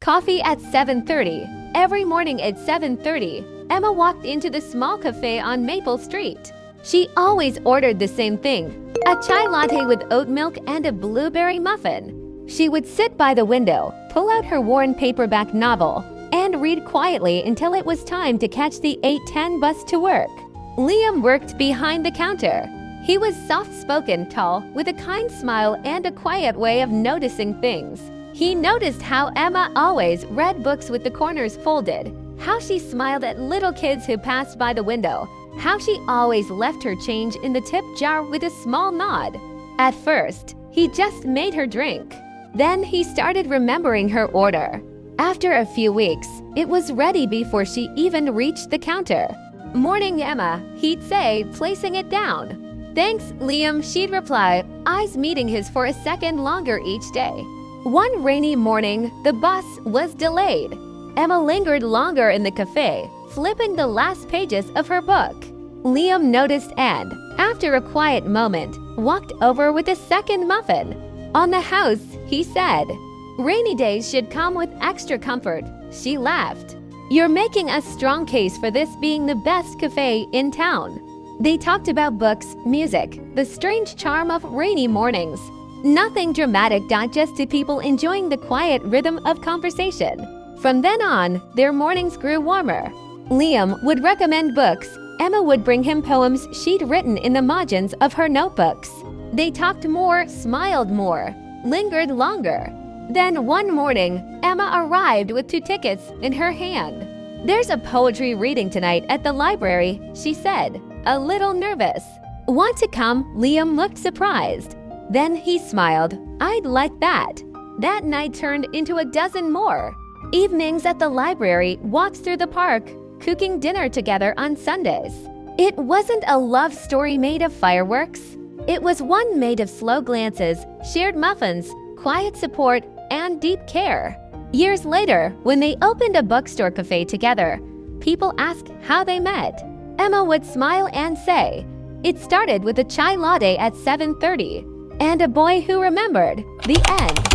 Coffee at 7:30. Every morning at 7:30, Emma walked into the small cafe on Maple Street. She always ordered the same thing, a chai latte with oat milk and a blueberry muffin. She would sit by the window, pull out her worn paperback novel, and read quietly until it was time to catch the 8:10 bus to work. Liam worked behind the counter. He was soft-spoken, tall, with a kind smile and a quiet way of noticing things. He noticed how Emma always read books with the corners folded, how she smiled at little kids who passed by the window, how she always left her change in the tip jar with a small nod. At first, he just made her drink. Then he started remembering her order. After a few weeks, it was ready before she even reached the counter. "Morning, Emma," he'd say, placing it down. "Thanks, Liam," she'd reply, eyes meeting his for a second longer each day. One rainy morning, the bus was delayed. Emma lingered longer in the cafe, flipping the last pages of her book. Liam noticed and, after a quiet moment, walked over with a second muffin. "On the house," he said. "Rainy days should come with extra comfort," she laughed. "You're making a strong case for this being the best cafe in town." They talked about books, music, the strange charm of rainy mornings. Nothing dramatic, just two people enjoying the quiet rhythm of conversation. From then on, their mornings grew warmer. Liam would recommend books. Emma would bring him poems she'd written in the margins of her notebooks. They talked more, smiled more, lingered longer. Then one morning, Emma arrived with 2 tickets in her hand. "There's a poetry reading tonight at the library," she said, a little nervous. "Want to come?" Liam looked surprised. Then he smiled. "I'd like that." That night turned into a dozen more. Evenings at the library, walks through the park, cooking dinner together on Sundays. It wasn't a love story made of fireworks. It was one made of slow glances, shared muffins, quiet support, and deep care. Years later, when they opened a bookstore cafe together, people asked how they met. Emma would smile and say, "It started with a chai latte at 7:30. And a boy who remembered. The end.